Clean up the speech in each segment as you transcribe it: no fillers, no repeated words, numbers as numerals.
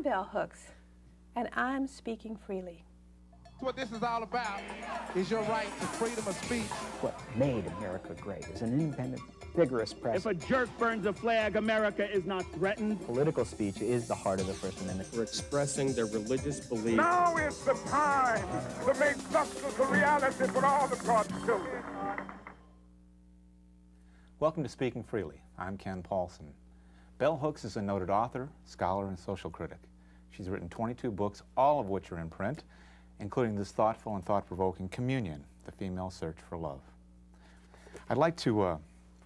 I'm Bell Hooks, and I'm speaking freely. What this is all about is your right to freedom of speech. What made America great is an independent, vigorous press. If a jerk burns a flag, America is not threatened. Political speech is the heart of the First Amendment. For expressing their religious beliefs. Now is the time to make justice a reality for all of God's children. Welcome to Speaking Freely. I'm Ken Paulson. Bell Hooks is a noted author, scholar, and social critic. She's written 22 books, all of which are in print, including this thoughtful and thought-provoking Communion, The Female Search for Love. I'd like to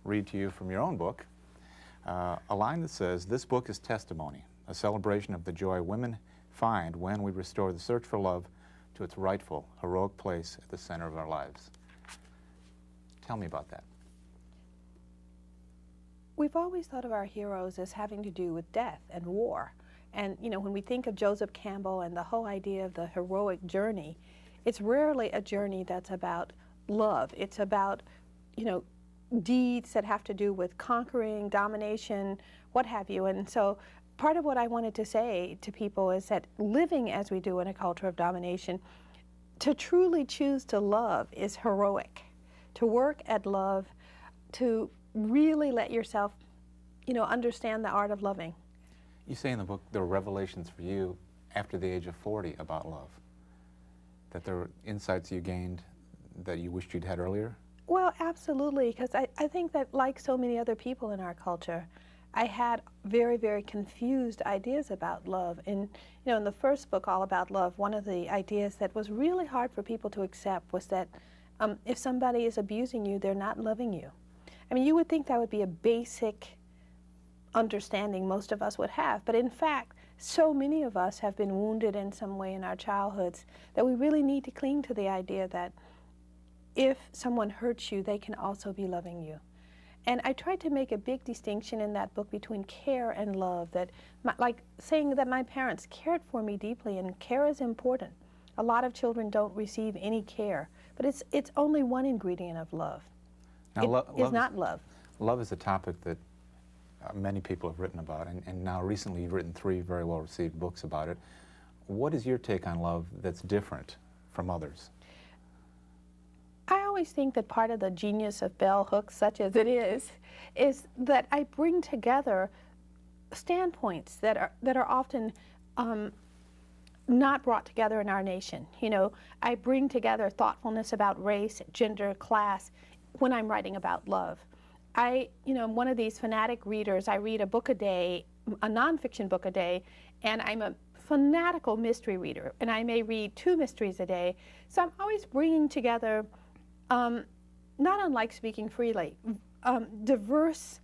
read to you from your own book a line that says, "This book is testimony, a celebration of the joy women find when we restore the search for love to its rightful, heroic place at the center of our lives." Tell me about that. We've always thought of our heroes as having to do with death and war. And, you know, when we think of Joseph Campbell and the whole idea of the heroic journey, it's rarely a journey that's about love. It's about, you know, deeds that have to do with conquering, domination, what have you. And so part of what I wanted to say to people is that living as we do in a culture of domination, to truly choose to love is heroic. To work at love, to really let yourself, you know, understand the art of loving. You say in the book there were revelations for you after the age of 40 about love, that there were insights you gained that you wished you'd had earlier? Well, absolutely, because I think that, like so many other people in our culture, I had very, very confused ideas about love. And, you know, in the first book, All About Love, one of the ideas that was really hard for people to accept was that if somebody is abusing you, they're not loving you. I mean, you would think that would be a basic understanding most of us would have, but in fact, so many of us have been wounded in some way in our childhoods that we really need to cling to the idea that if someone hurts you, they can also be loving you. And I tried to make a big distinction in that book between care and love, that like saying that my parents cared for me deeply, and care is important. A lot of children don't receive any care, but it's only one ingredient of love. Now, love is not love. Love is a topic that many people have written about, and now recently you've written 3 very well-received books about it. What is your take on love that's different from others? I always think that part of the genius of Bell Hooks, such as it is that I bring together standpoints that are often not brought together in our nation. You know, I bring together thoughtfulness about race, gender, class, when I'm writing about love. I'm one of these fanatic readers. I read a book a day, a nonfiction book a day, and I'm a fanatical mystery reader, and I may read 2 mysteries a day. So I'm always bringing together, not unlike Speaking Freely, diverse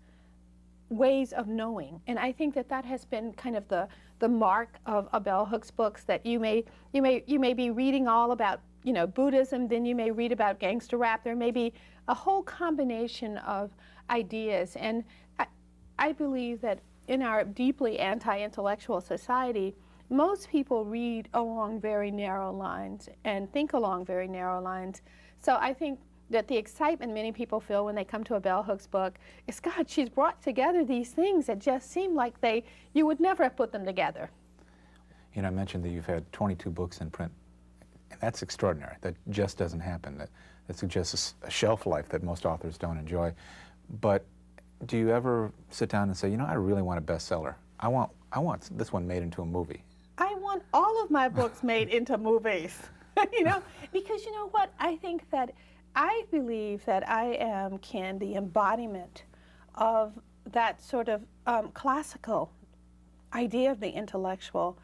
ways of knowing. And I think that that has been kind of the mark of Bell Hooks books, that you may be reading all about, you know, Buddhism, then you may read about gangster rap. There may be a whole combination of ideas, and I believe that in our deeply anti-intellectual society, most people read along very narrow lines and think along very narrow lines. So I think that the excitement many people feel when they come to a Bell Hooks book is, God, she's brought together these things that just seem like you would never have put them together. You know, I mentioned that you've had 22 books in print. And that's extraordinary. That just doesn't happen. That suggests a shelf life that most authors don't enjoy. But do you ever sit down and say, you know, I really want a bestseller. I want this one made into a movie. I want all of my books made into movies. You know, because you know what? I believe that I am, Ken, the embodiment of that sort of classical idea of the intellectual,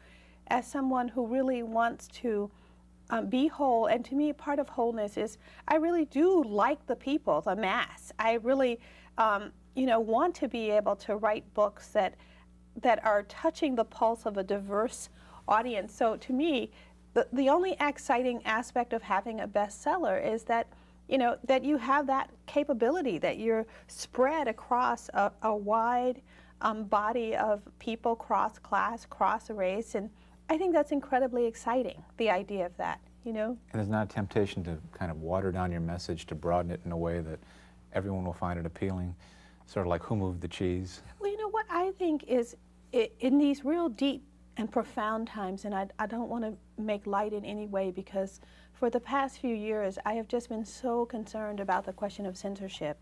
as someone who really wants to be whole. And to me, part of wholeness is I really do like the people, the mass. I really, want to be able to write books that are touching the pulse of a diverse audience. So to me, the only exciting aspect of having a bestseller is that, that you have that capability, that you're spread across a wide body of people, cross class, cross race, and I think that's incredibly exciting, the idea of that, And there's not a temptation to kind of water down your message, to broaden it in a way that everyone will find it appealing, sort of like Who Moved the Cheese? Well, what I think is, in these real deep and profound times, and I don't want to make light in any way, because for the past few years I have just been so concerned about the question of censorship,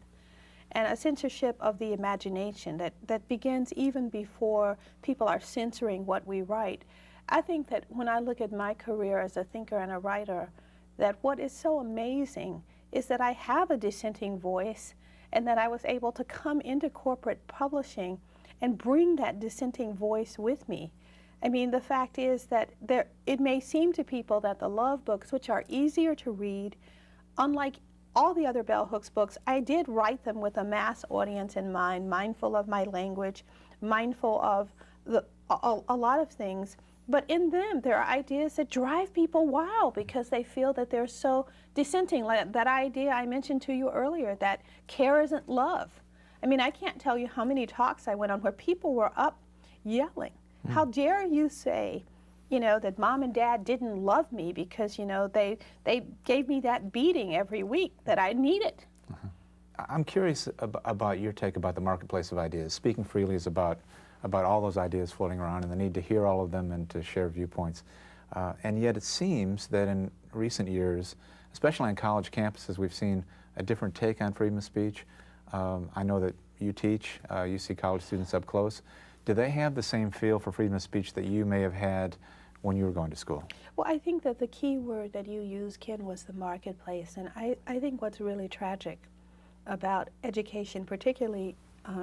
and a censorship of the imagination that begins even before people are censoring what we write. I think that when I look at my career as a thinker and a writer, that what is so amazing is that I have a dissenting voice, and that I was able to come into corporate publishing and bring that dissenting voice with me. I mean, the fact is that it may seem to people that the love books, which are easier to read, unlike all the other Bell Hooks books, I did write them with a mass audience in mind, mindful of my language, mindful of a lot of things. But in them, there are ideas that drive people wild because they feel that they're so dissenting. Like that idea I mentioned to you earlier, that care isn't love. I mean, I can't tell you how many talks I went on where people were up yelling. How dare you say, you know, that mom and dad didn't love me because, you know, they gave me that beating every week that I needed. I'm curious about your take about the marketplace of ideas. Speaking freely is about all those ideas floating around and the need to hear all of them and to share viewpoints. And yet it seems that in recent years, especially on college campuses, we've seen a different take on freedom of speech. I know that you teach, you see college students up close. Do they have the same feel for freedom of speech that you may have had when you were going to school? Well, I think that the key word that you used, Ken, was the marketplace. And I think what's really tragic about education, particularly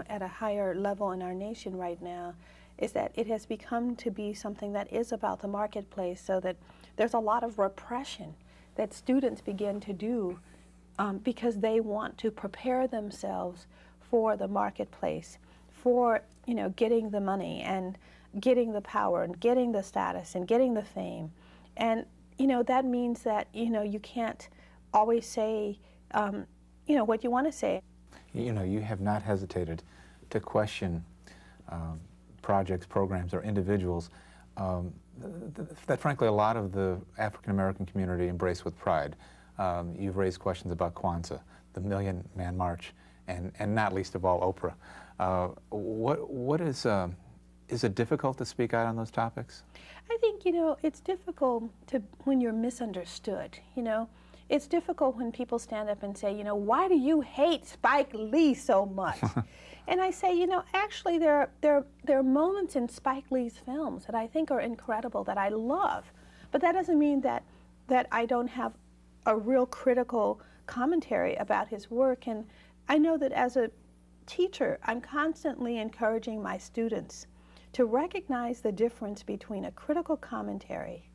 at a higher level in our nation right now, is that it has become to be something that is about the marketplace, so that there's a lot of repression that students begin to do because they want to prepare themselves for the marketplace, for, you know, getting the money and getting the power and getting the status and getting the fame. And, you know, that means that, you know, you can't always say, you know, what you want to say. You know, you have not hesitated to question projects, programs, or individuals that frankly a lot of the African American community embrace with pride. You've raised questions about Kwanzaa, the Million Man March, and not least of all Oprah. Is it difficult to speak out on those topics? I think, you know, it's difficult when you're misunderstood, you know. It's difficult when people stand up and say, you know, why do you hate Spike Lee so much? And I say, you know, actually there are moments in Spike Lee's films that I think are incredible, that I love. But that doesn't mean that I don't have a real critical commentary about his work. And I know that as a teacher, I'm constantly encouraging my students to recognize the difference between a critical commentary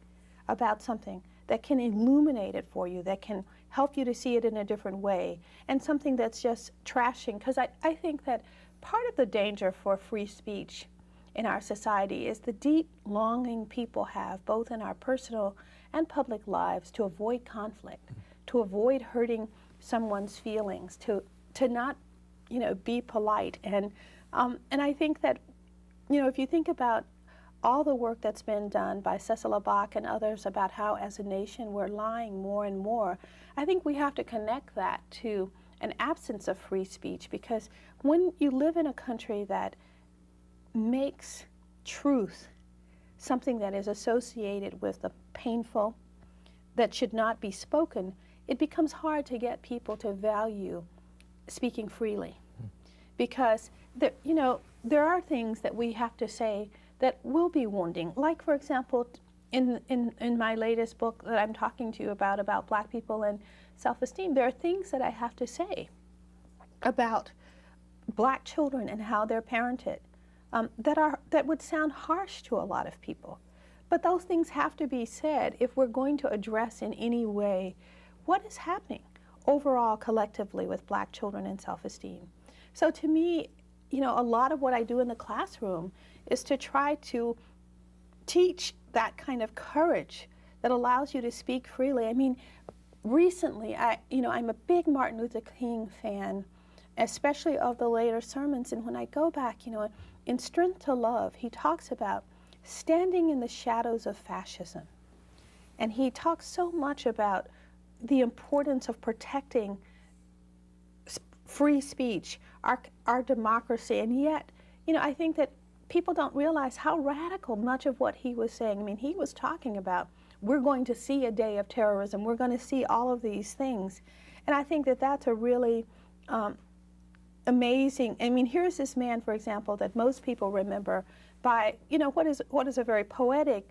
about something that can illuminate it for you, that can help you to see it in a different way, and something that's just trashing. Because I think that part of the danger for free speech in our society is the deep longing people have, both in our personal and public lives, to avoid conflict, to avoid hurting someone's feelings, to not, you know, be polite. And I think that, you know, if you think about all the work that's been done by Cecil Bach and others about how as a nation we're lying more and more, I think we have to connect that to an absence of free speech, because when you live in a country that makes truth something that is associated with the painful, that should not be spoken, it becomes hard to get people to value speaking freely. Because you know, there are things that we have to say that will be wounding. Like, for example, in my latest book that I'm talking to you about Black people and self-esteem, there are things that I have to say about Black children and how they're parented that would sound harsh to a lot of people. But those things have to be said if we're going to address in any way what is happening overall collectively with Black children and self-esteem. So to me, you know, a lot of what I do in the classroom is to try to teach that kind of courage that allows you to speak freely. I mean, recently, I'm a big Martin Luther King fan, especially of the later sermons. And when I go back, you know, in Strength to Love, he talks about standing in the shadows of fascism. And he talks so much about the importance of protecting free speech, our democracy. And yet, you know, I think that people don't realize how radical much of what he was saying. I mean, he was talking about, we're going to see a day of terrorism, we're going to see all of these things. And I think that that's a really amazing, I mean, here's this man, for example, that most people remember by, you know, what is a very poetic,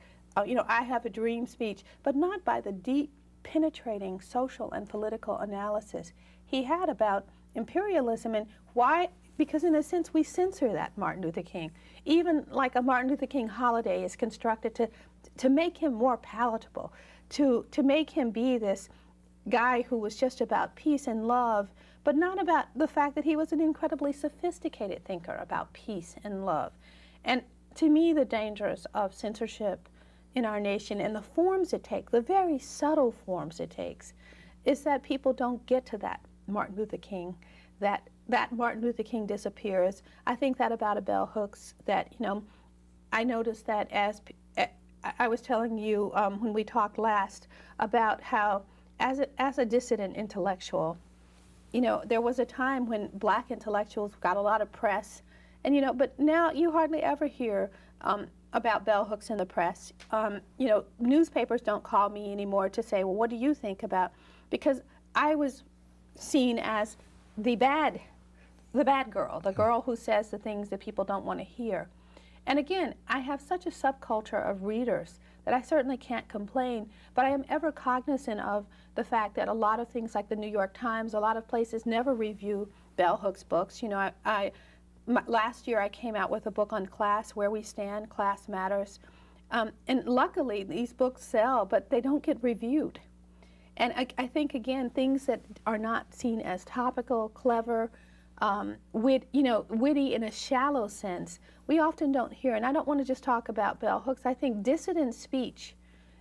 you know, I have a dream speech, but not by the deep, penetrating social and political analysis he had about imperialism and why, because in a sense we censor that Martin Luther King. Even like a Martin Luther King holiday is constructed to make him more palatable, to make him be this guy who was just about peace and love, but not about the fact that he was an incredibly sophisticated thinker about peace and love. And to me, the dangers of censorship in our nation and the forms it takes, the very subtle forms it takes, is that people don't get to that Martin Luther King, that Martin Luther King disappears. I think that about a bell hooks, that, you know, I noticed that as I was telling you when we talked last about how as a dissident intellectual, you know, there was a time when black intellectuals got a lot of press, and, you know, but now you hardly ever hear about bell hooks in the press. You know, newspapers don't call me anymore to say, well, what do you think about, because I was seen as the bad girl, the girl who says the things that people don't want to hear. And again, I have such a subculture of readers that I certainly can't complain, but I am ever cognizant of the fact that a lot of things like the New York Times, a lot of places never review bell hooks books. You know, last year I came out with a book on class, Where We Stand, Class Matters. And luckily these books sell, but they don't get reviewed. And I think, again, things that are not seen as topical, clever, witty in a shallow sense, we often don't hear. And I don't want to just talk about bell hooks. I think dissident speech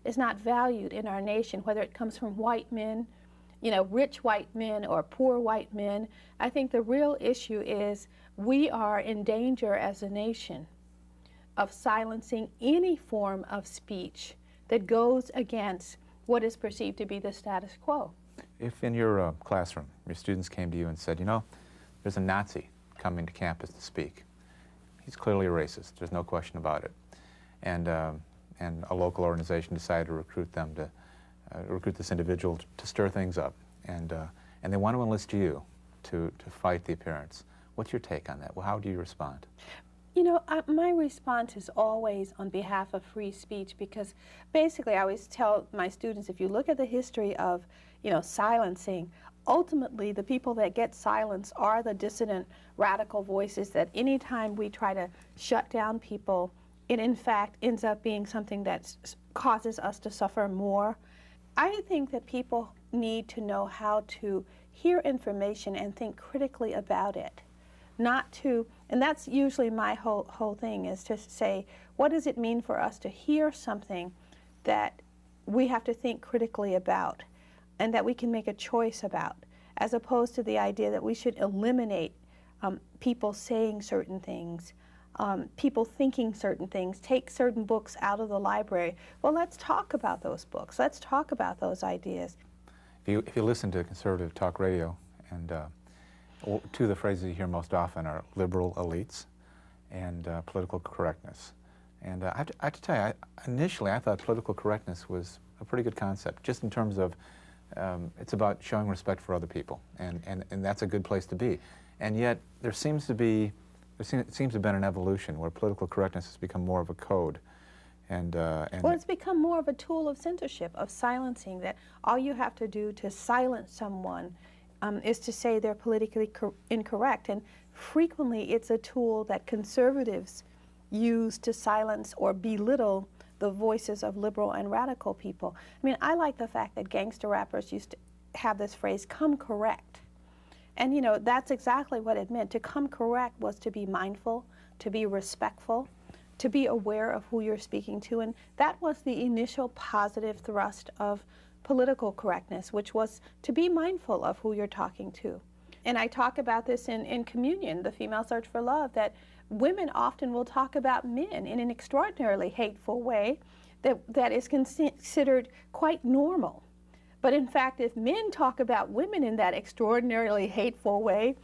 is not valued in our nation, whether it comes from white men, you know, rich white men or poor white men. I think the real issue is we are in danger as a nation of silencing any form of speech that goes against what is perceived to be the status quo. If in your classroom, your students came to you and said, you know, there's a Nazi coming to campus to speak. He's clearly a racist, there's no question about it. And a local organization decided to recruit them to recruit this individual to stir things up. And they want to enlist you to fight the appearance. What's your take on that? Well, how do you respond? You know, my response is always on behalf of free speech, because basically I always tell my students, if you look at the history of, you know, silencing, ultimately the people that get silenced are the dissident radical voices, that anytime we try to shut down people, it in fact ends up being something that causes us to suffer more. I think that people need to know how to hear information and think critically about it. Not to, and that's usually my whole thing, is to say, what does it mean for us to hear something that we have to think critically about and that we can make a choice about, as opposed to the idea that we should eliminate people saying certain things, people thinking certain things, take certain books out of the library. Well, let's talk about those books. Let's talk about those ideas. If you listen to conservative talk radio, and two of the phrases you hear most often are liberal elites and political correctness. And I have to tell you, initially I thought political correctness was a pretty good concept, just in terms of it's about showing respect for other people, and that's a good place to be. And yet there seems to have been an evolution where political correctness has become more of a code. Well, it's become more of a tool of censorship, of silencing, that all you have to do to silence someone is to say they're politically incorrect. And frequently it's a tool that conservatives use to silence or belittle the voices of liberal and radical people. I mean, I like the fact that gangster rappers used to have this phrase, come correct. And, you know, that's exactly what it meant. To come correct was to be mindful, to be respectful, to be aware of who you're speaking to. And that was the initial positive thrust of political correctness, which was to be mindful of who you're talking to. And I talk about this in Communion, the Female Search for Love, that women often will talk about men in an extraordinarily hateful way that is considered quite normal. But in fact, if men talk about women in that extraordinarily hateful way,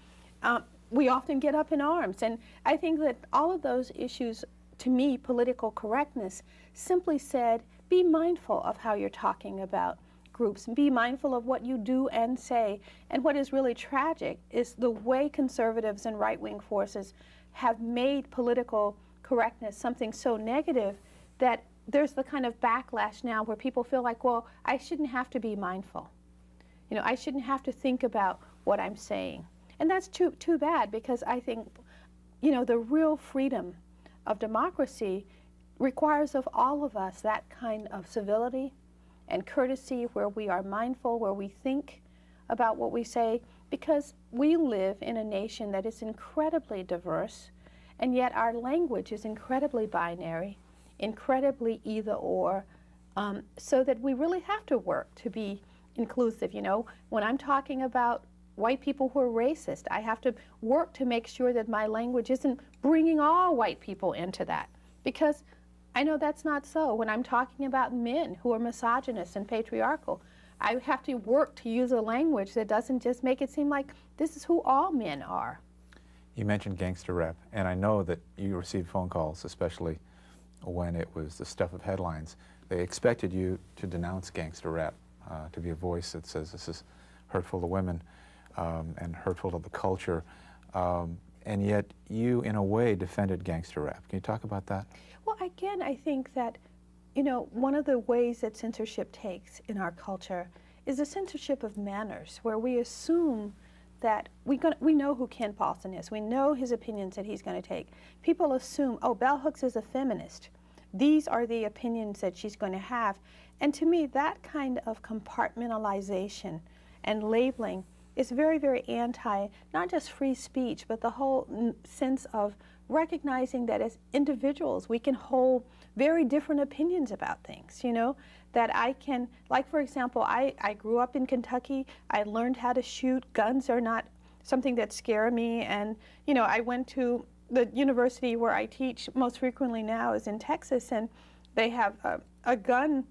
we often get up in arms. And I think that all of those issues, to me, political correctness, simply said, be mindful of how you're talking about groups, and be mindful of what you do and say. And what is really tragic is the way conservatives and right-wing forces have made political correctness something so negative that there's the kind of backlash now where people feel like, well, I shouldn't have to be mindful. You know, I shouldn't have to think about what I'm saying. And that's too bad, because I think, you know, the real freedom of democracy requires of all of us that kind of civility and courtesy, where we are mindful, where we think about what we say, because we live in a nation that is incredibly diverse, and yet our language is incredibly binary, incredibly either or, so that we really have to work to be inclusive. You know, when I'm talking about white people who are racist, I have to work to make sure that my language isn't bringing all white people into that, because I know that's not so. When I'm talking about men who are misogynist and patriarchal, I have to work to use a language that doesn't just make it seem like this is who all men are. You mentioned gangster rap, and I know that you received phone calls, especially when it was the stuff of headlines. They expected you to denounce gangster rap, to be a voice that says this is hurtful to women and hurtful to the culture, and yet you, in a way, defended gangster rap. Can you talk about that? Well, again, I think that, you know, one of the ways that censorship takes in our culture is a censorship of manners, where we assume that we know who Ken Paulson is. We know his opinions that he's going to take. People assume, oh, Bell Hooks is a feminist. These are the opinions that she's going to have. And to me, that kind of compartmentalization and labeling is very, very anti, not just free speech, but the whole sense of recognizing that as individuals, we can hold very different opinions about things, you know, that I can, like, for example, I grew up in Kentucky. I learned how to shoot. Guns are not something that scare me. And, you know, I went to the university where I teach most frequently now is in Texas, and they have a gun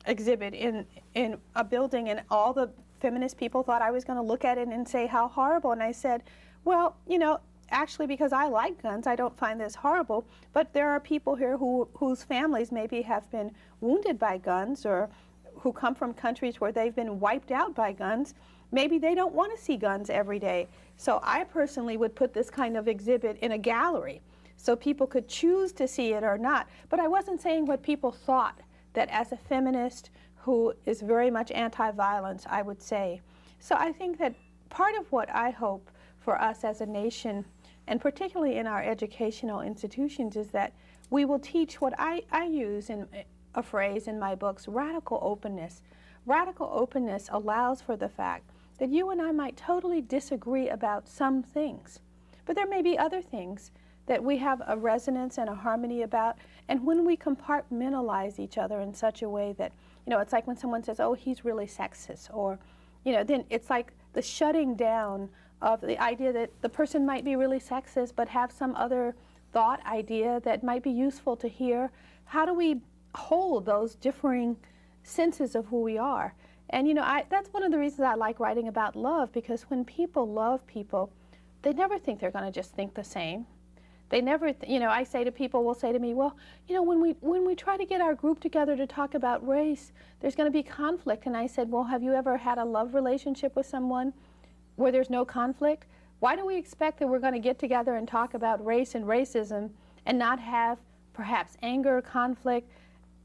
exhibit in a building, and all the feminist people thought I was going to look at it and say how horrible. And I said, well, you know, actually, because I like guns, I don't find this horrible, but there are people here whose families maybe have been wounded by guns, or who come from countries where they've been wiped out by guns. Maybe they don't want to see guns every day. So I personally would put this kind of exhibit in a gallery so people could choose to see it or not. But I wasn't saying what people thought, that as a feminist who is very much anti-violence, I would say. So I think that part of what I hope for us as a nation, and particularly in our educational institutions, is that we will teach what I use in a phrase in my books, radical openness. Radical openness allows for the fact that you and I might totally disagree about some things, but there may be other things that we have a resonance and a harmony about. And when we compartmentalize each other in such a way that, you know, it's like when someone says, oh, he's really sexist, or, you know, then it's like the shutting down of the idea that the person might be really sexist but have some other thought idea that might be useful to hear. How do we hold those differing senses of who we are? And, you know, that's one of the reasons I like writing about love, because when people love people, they never think they're going to just think the same. They never, you know, I say to people, will say to me, well, you know, when we try to get our group together to talk about race, there's going to be conflict. And I said, well, have you ever had a love relationship with someone where there's no conflict? Why do we expect that we're going to get together and talk about race and racism and not have perhaps anger, conflict?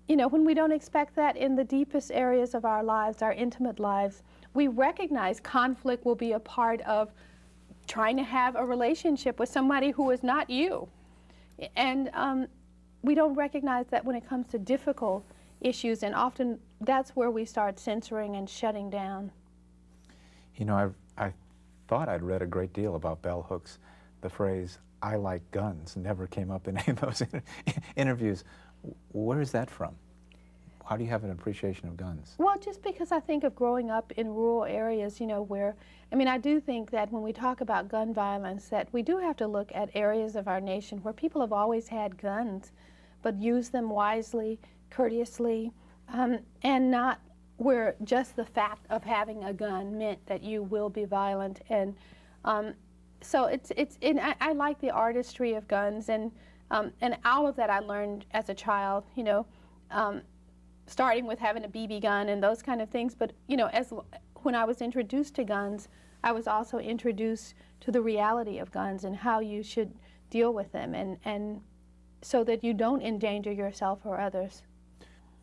You know, when we don't expect that in the deepest areas of our lives, our intimate lives, we recognize conflict will be a part of trying to have a relationship with somebody who is not you. And we don't recognize that when it comes to difficult issues, and often that's where we start censoring and shutting down. You know, I thought I'd read a great deal about bell hooks. The phrase, I like guns, never came up in any of those interviews. Where is that from? How do you have an appreciation of guns? Well, just because I think of growing up in rural areas, you know, where, I mean, I do think that when we talk about gun violence, that we do have to look at areas of our nation where people have always had guns, but used them wisely, courteously, and not where just the fact of having a gun meant that you will be violent. And So I like the artistry of guns, and all of that I learned as a child, you know, starting with having a BB gun and those kind of things. But, you know, when I was introduced to guns, I was also introduced to the reality of guns and how you should deal with them, and so that you don't endanger yourself or others.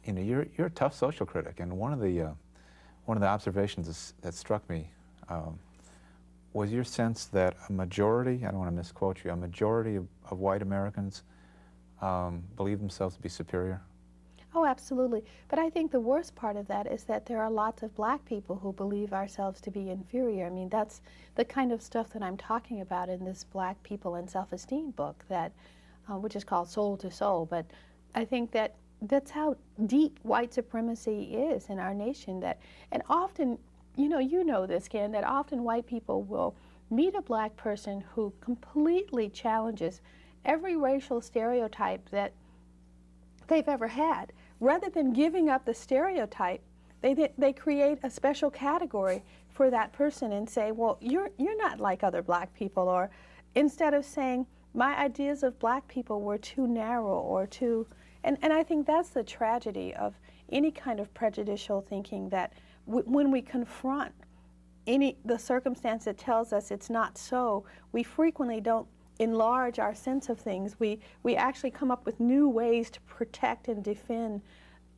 You know, you're a tough social critic, and one of the observations that struck me was your sense that a majority, I don't want to misquote you, a majority of white Americans believe themselves to be superior. Oh, absolutely. But I think the worst part of that is that there are lots of black people who believe ourselves to be inferior. I mean, that's the kind of stuff that I'm talking about in this Black People and Self-Esteem book, that, which is called Soul to Soul. But I think that that's how deep white supremacy is in our nation. And often, you know this, Ken, that often white people will meet a black person who completely challenges every racial stereotype that they've ever had. Rather than giving up the stereotype, they create a special category for that person and say, well, you're not like other black people, or instead of saying, my ideas of black people were too narrow or too, and I think that's the tragedy of any kind of prejudicial thinking, that when we confront the circumstance that tells us it's not so, we frequently don't enlarge our sense of things. We actually come up with new ways to protect and defend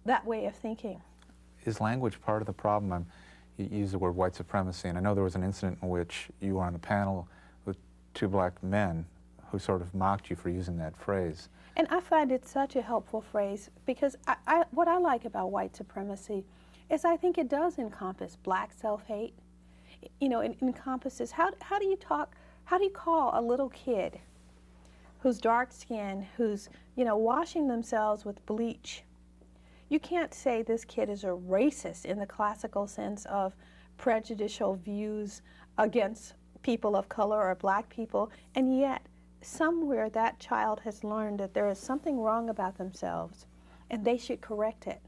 that way of thinking. Is language part of the problem? You use the word white supremacy, and I know there was an incident in which you were on a panel with two black men who sort of mocked you for using that phrase. And I find it such a helpful phrase, because what I like about white supremacy is I think it does encompass black self-hate. You know, it encompasses, how do you call a little kid who's dark-skinned, who's, you know, washing themselves with bleach? You can't say this kid is a racist in the classical sense of prejudicial views against people of color or black people, and yet somewhere that child has learned that there is something wrong about themselves and they should correct it.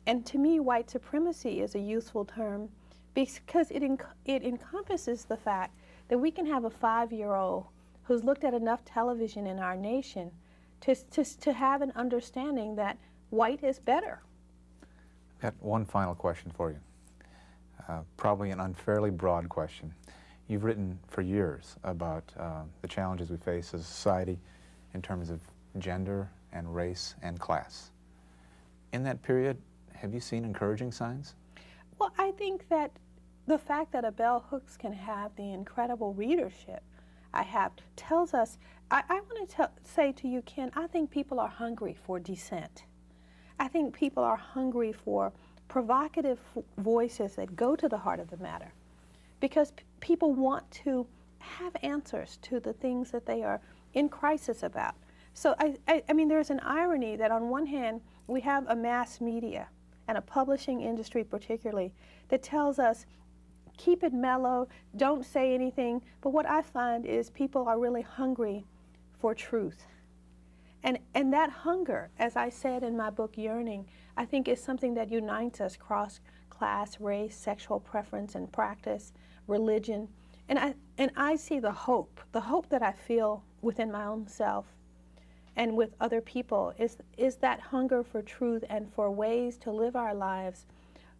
And to me, white supremacy is a useful term because it encompasses the fact that we can have a 5-year-old who's looked at enough television in our nation to have an understanding that white is better. I've got one final question for you. Probably an unfairly broad question. You've written for years about the challenges we face as a society in terms of gender and race and class. In that period, have you seen encouraging signs? Well, I think that the fact that a bell hooks can have the incredible readership I have tells us, I want to say to you, Ken, I think people are hungry for dissent. I think people are hungry for provocative voices that go to the heart of the matter, because people want to have answers to the things that they are in crisis about. So I mean, there's an irony that on one hand, we have a mass media and a publishing industry particularly that tells us, keep it mellow, don't say anything. But what I find is people are really hungry for truth. And that hunger, as I said in my book, Yearning, I think is something that unites us across class, race, sexual preference and practice, religion. And I see the hope that I feel within my own self and with other people is that hunger for truth and for ways to live our lives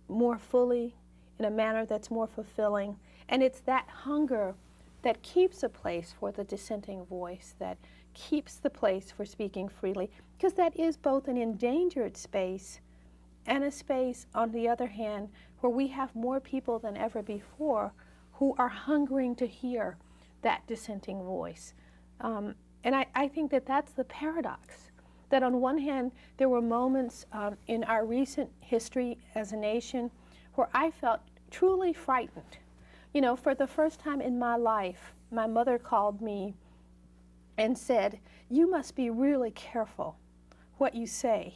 more fully, in a manner that's more fulfilling. And it's that hunger that keeps a place for the dissenting voice, that keeps the place for speaking freely, because that is both an endangered space and a space, on the other hand, where we have more people than ever before who are hungering to hear that dissenting voice. And I think that that's the paradox, that on one hand, there were moments in our recent history as a nation where I felt truly frightened. You know, for the first time in my life, my mother called me and said, you must be really careful what you say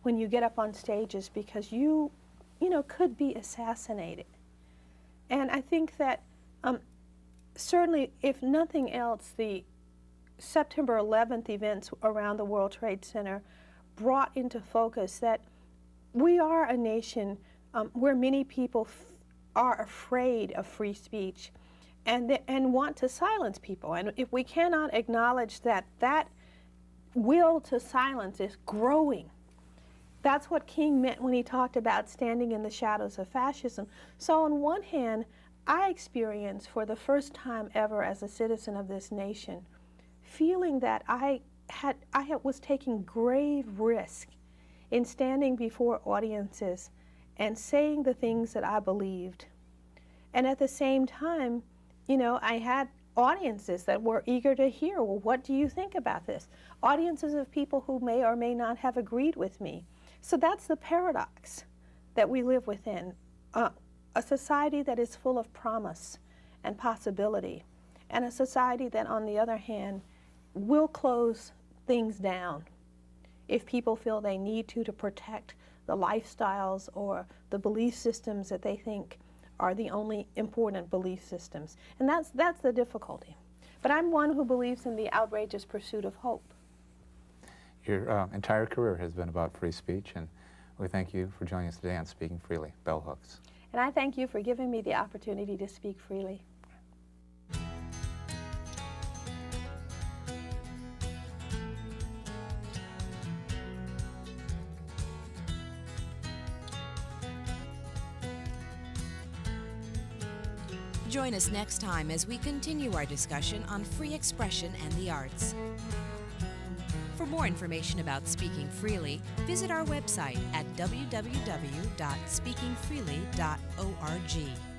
when you get up on stages, because you know, could be assassinated. And I think that certainly, if nothing else, the September 11th events around the World Trade Center brought into focus that we are a nation where many people are afraid of free speech. and want to silence people. And if we cannot acknowledge that that will to silence is growing, that's what King meant when he talked about standing in the shadows of fascism. So on one hand, I experienced for the first time ever as a citizen of this nation, feeling that I was taking grave risk in standing before audiences and saying the things that I believed. And at the same time, you know, I had audiences that were eager to hear, well, what do you think about this? Audiences of people who may or may not have agreed with me. So that's the paradox that we live within, a society that is full of promise and possibility, and a society that, on the other hand, will close things down if people feel they need to protect the lifestyles or the belief systems that they think are the only important belief systems. And that's the difficulty. But I'm one who believes in the outrageous pursuit of hope. Your entire career has been about free speech, and we thank you for joining us today on Speaking Freely. Bell hooks. And I thank you for giving me the opportunity to speak freely. Join us next time as we continue our discussion on free expression and the arts. For more information about Speaking Freely, visit our website at www.speakingfreely.org.